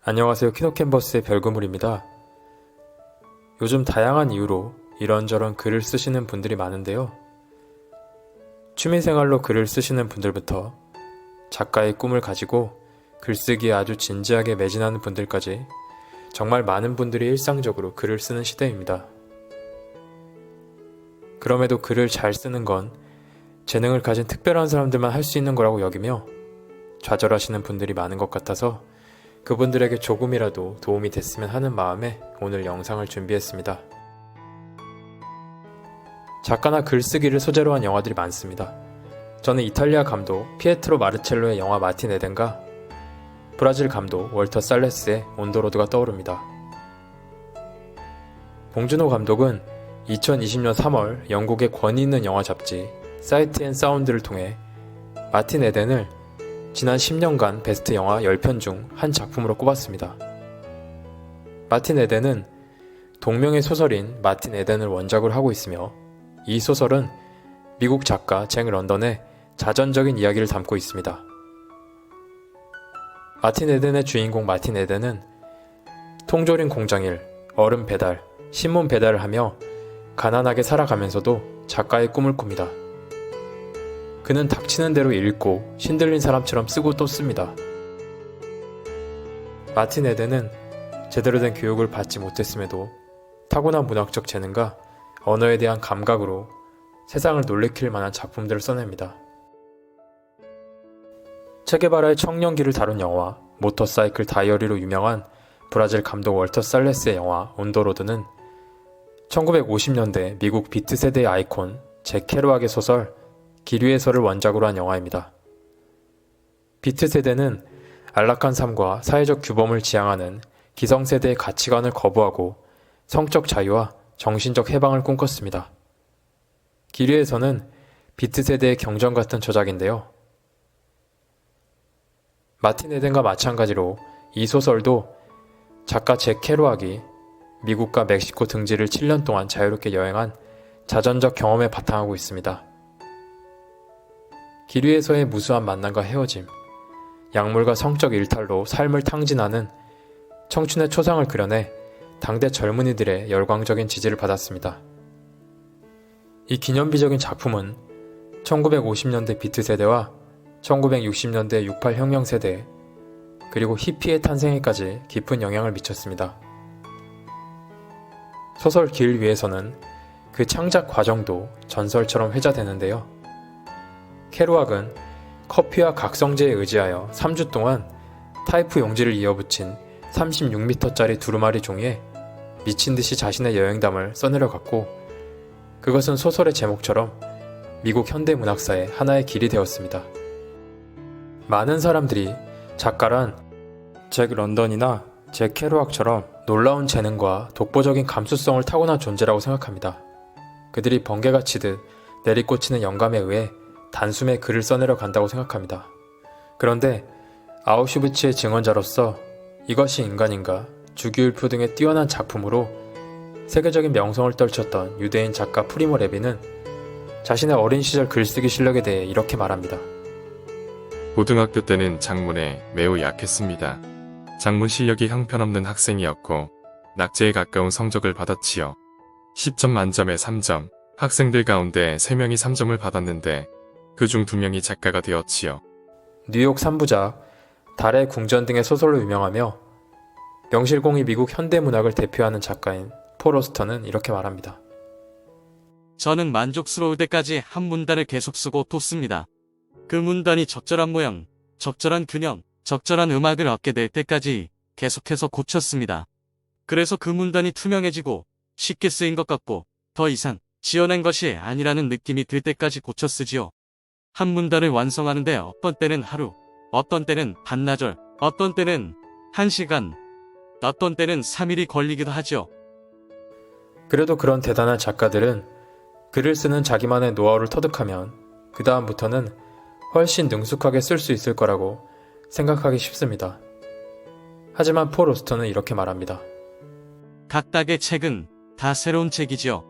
안녕하세요. 키노캔버스의 별그물입니다. 요즘 다양한 이유로 이런저런 글을 쓰시는 분들이 많은데요. 취미생활로 글을 쓰시는 분들부터 작가의 꿈을 가지고 글쓰기에 아주 진지하게 매진하는 분들까지 정말 많은 분들이 일상적으로 글을 쓰는 시대입니다. 그럼에도 글을 잘 쓰는 건 재능을 가진 특별한 사람들만 할 수 있는 거라고 여기며 좌절하시는 분들이 많은 것 같아서 그분들에게 조금이라도 도움이 됐으면 하는 마음에 오늘 영상을 준비했습니다. 작가나 글쓰기를 소재로 한 영화들이 많습니다. 저는 이탈리아 감독 피에트로 마르첼로의 영화 마틴 에덴과 브라질 감독 월터 살레스의 온더로드가 떠오릅니다. 봉준호 감독은 2020년 3월 영국의 권위 있는 영화 잡지 사이트 앤 사운드를 통해 마틴 에덴을 지난 10년간 베스트 영화 10편 중 한 작품으로 꼽았습니다. 마틴 에덴은 동명의 소설인 마틴 에덴을 원작으로 하고 있으며 이 소설은 미국 작가 잭 런던의 자전적인 이야기를 담고 있습니다. 마틴 에덴의 주인공 마틴 에덴은 통조림 공장일, 얼음 배달, 신문 배달을 하며 가난하게 살아가면서도 작가의 꿈을 꿉니다. 그는 닥치는 대로 읽고 신들린 사람처럼 쓰고 또 씁니다. 마틴 에덴은 제대로 된 교육을 받지 못했음에도 타고난 문학적 재능과 언어에 대한 감각으로 세상을 놀래킬 만한 작품들을 써냅니다. 체게바라의 청년기를 다룬 영화 모터사이클 다이어리로 유명한 브라질 감독 월터 살레스의 영화 온더로드는 1950년대 미국 비트 세대의 아이콘 잭 케루악의 소설 길 위에서를 원작으로 한 영화입니다. 비트 세대는 안락한 삶과 사회적 규범을 지향하는 기성세대의 가치관을 거부하고 성적 자유와 정신적 해방을 꿈꿨습니다. 길 위에서는 비트 세대의 경전 같은 저작인데요. 마틴 에덴과 마찬가지로 이 소설도 작가 잭 케루악이 미국과 멕시코 등지를 7년 동안 자유롭게 여행한 자전적 경험에 바탕하고 있습니다. 길 위에서의 무수한 만남과 헤어짐, 약물과 성적 일탈로 삶을 탕진하는 청춘의 초상을 그려내 당대 젊은이들의 열광적인 지지를 받았습니다. 이 기념비적인 작품은 1950년대 비트 세대와 1960년대 68 혁명 세대, 그리고 히피의 탄생에까지 깊은 영향을 미쳤습니다. 소설 길 위에서는 그 창작 과정도 전설처럼 회자되는데요. 케루악은 커피와 각성제에 의지하여 3주 동안 타이프 용지를 이어붙인 36m짜리 두루마리 종이에 미친듯이 자신의 여행담을 써내려갔고 그것은 소설의 제목처럼 미국 현대문학사의 하나의 길이 되었습니다. 많은 사람들이 작가란 잭 런던이나 잭 케루악처럼 놀라운 재능과 독보적인 감수성을 타고난 존재라고 생각합니다. 그들이 번개가 치듯 내리꽂히는 영감에 의해 단숨에 글을 써내려 간다고 생각합니다. 그런데 아우슈비츠의 증언자로서 이것이 인간인가, 주기율표 등의 뛰어난 작품으로 세계적인 명성을 떨쳤던 유대인 작가 프리모 레비는 자신의 어린 시절 글쓰기 실력에 대해 이렇게 말합니다. 고등학교 때는 작문에 매우 약했습니다. 작문 실력이 형편없는 학생이었고 낙제에 가까운 성적을 받았지요. 10점 만점에 3점, 학생들 가운데 3명이 3점을 받았는데 그중 2명이 작가가 되었지요. 뉴욕 3부작, 달의 궁전 등의 소설로 유명하며 명실공히 미국 현대문학을 대표하는 작가인 폴 오스터는 이렇게 말합니다. 저는 만족스러울 때까지 한 문단을 계속 쓰고 또 씁니다. 그 문단이 적절한 모양, 적절한 균형, 적절한 음악을 얻게 될 때까지 계속해서 고쳤습니다. 그래서 그 문단이 투명해지고 쉽게 쓰인 것 같고 더 이상 지어낸 것이 아니라는 느낌이 들 때까지 고쳐 쓰지요. 한 문단을 완성하는데 어떤 때는 하루, 어떤 때는 반나절, 어떤 때는 1시간, 어떤 때는 3일이 걸리기도 하죠. 그래도 그런 대단한 작가들은 글을 쓰는 자기만의 노하우를 터득하면 그 다음부터는 훨씬 능숙하게 쓸 수 있을 거라고 생각하기 쉽습니다. 하지만 폴 오스터는 이렇게 말합니다. 각각의 책은 다 새로운 책이지요.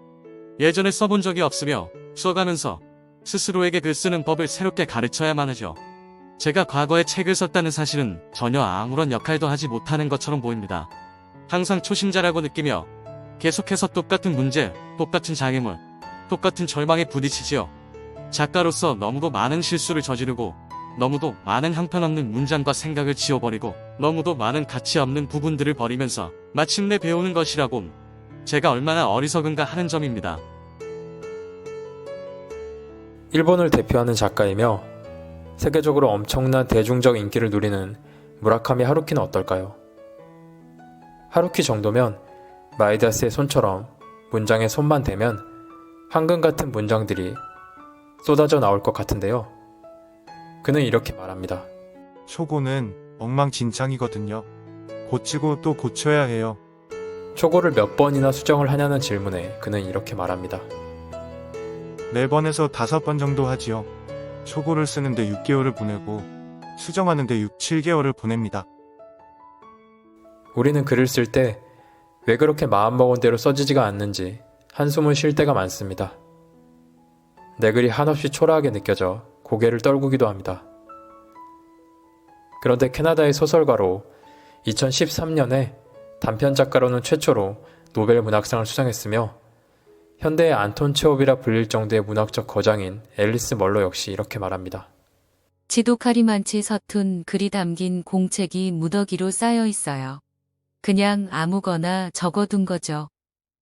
예전에 써본 적이 없으며 써가면서 스스로에게 글 쓰는 법을 새롭게 가르쳐야만 하죠. 제가 과거에 책을 썼다는 사실은 전혀 아무런 역할도 하지 못하는 것처럼 보입니다. 항상 초심자라고 느끼며 계속해서 똑같은 문제, 똑같은 장애물, 똑같은 절망에 부딪히지요. 작가로서 너무도 많은 실수를 저지르고 너무도 많은 형편없는 문장과 생각을 지워버리고 너무도 많은 가치 없는 부분들을 버리면서 마침내 배우는 것이라고 제가 얼마나 어리석은가 하는 점입니다. 일본을 대표하는 작가이며 세계적으로 엄청난 대중적 인기를 누리는 무라카미 하루키는 어떨까요? 하루키 정도면 마이다스의 손처럼 문장에 손만 대면 황금 같은 문장들이 쏟아져 나올 것 같은데요. 그는 이렇게 말합니다. 초고는 엉망진창이거든요. 고치고 또 고쳐야 해요. 초고를 몇 번이나 수정을 하냐는 질문에 그는 이렇게 말합니다. 4번에서 5번 정도 하지요. 초고를 쓰는데 6개월을 보내고 수정하는데 6, 7개월을 보냅니다. 우리는 글을 쓸 때 왜 그렇게 마음먹은 대로 써지지가 않는지 한숨을 쉴 때가 많습니다. 내 글이 한없이 초라하게 느껴져 고개를 떨구기도 합니다. 그런데 캐나다의 소설가로 2013년에 단편 작가로는 최초로 노벨 문학상을 수상했으며 현대의 안톤 체홉이라 불릴 정도의 문학적 거장인 앨리스 멀로 역시 이렇게 말합니다. 지독하리 많지 서툰 글이 담긴 공책이 무더기로 쌓여 있어요. 그냥 아무거나 적어둔 거죠.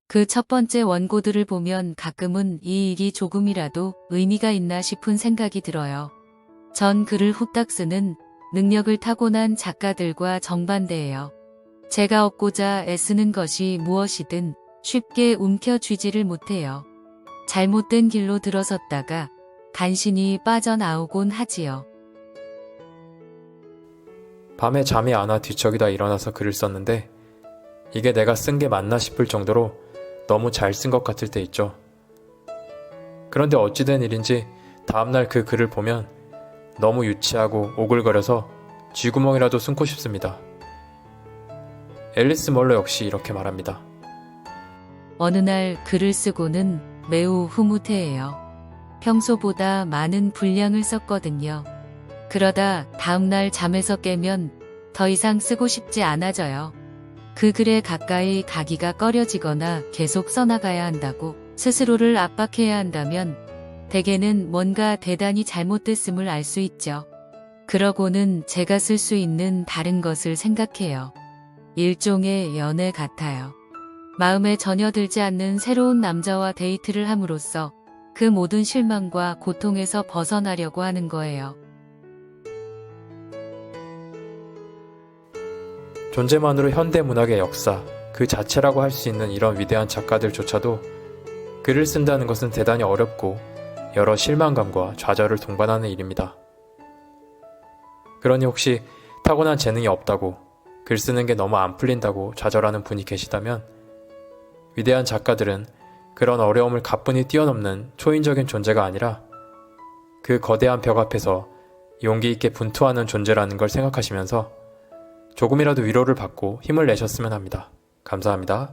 그 첫 번째 원고들을 보면 가끔은 이 일이 조금이라도 의미가 있나 싶은 생각이 들어요. 전 글을 후딱 쓰는 능력을 타고난 작가들과 정반대예요. 제가 얻고자 애쓰는 것이 무엇이든 쉽게 움켜쥐지를 못해요. 잘못된 길로 들어섰다가 간신히 빠져나오곤 하지요. 밤에 잠이 안 와 뒤척이다 일어나서 글을 썼는데 이게 내가 쓴 게 맞나 싶을 정도로 너무 잘 쓴 것 같을 때 있죠. 그런데 어찌된 일인지 다음날 그 글을 보면 너무 유치하고 오글거려서 쥐구멍이라도 숨고 싶습니다. 앨리스 멀로 역시 이렇게 말합니다. 어느 날 글을 쓰고는 매우 흐뭇해해요. 평소보다 많은 분량을 썼거든요. 그러다 다음날 잠에서 깨면 더 이상 쓰고 싶지 않아져요. 그 글에 가까이 가기가 꺼려지거나 계속 써나가야 한다고 스스로를 압박해야 한다면 대개는 뭔가 대단히 잘못됐음을 알 수 있죠. 그러고는 제가 쓸 수 있는 다른 것을 생각해요. 일종의 연애 같아요. 마음에 전혀 들지 않는 새로운 남자와 데이트를 함으로써 그 모든 실망과 고통에서 벗어나려고 하는 거예요. 존재만으로 현대문학의 역사, 그 자체라고 할 수 있는 이런 위대한 작가들조차도 글을 쓴다는 것은 대단히 어렵고 여러 실망감과 좌절을 동반하는 일입니다. 그러니 혹시 타고난 재능이 없다고, 글 쓰는 게 너무 안 풀린다고 좌절하는 분이 계시다면 위대한 작가들은 그런 어려움을 가뿐히 뛰어넘는 초인적인 존재가 아니라 그 거대한 벽 앞에서 용기 있게 분투하는 존재라는 걸 생각하시면서 조금이라도 위로를 받고 힘을 내셨으면 합니다. 감사합니다.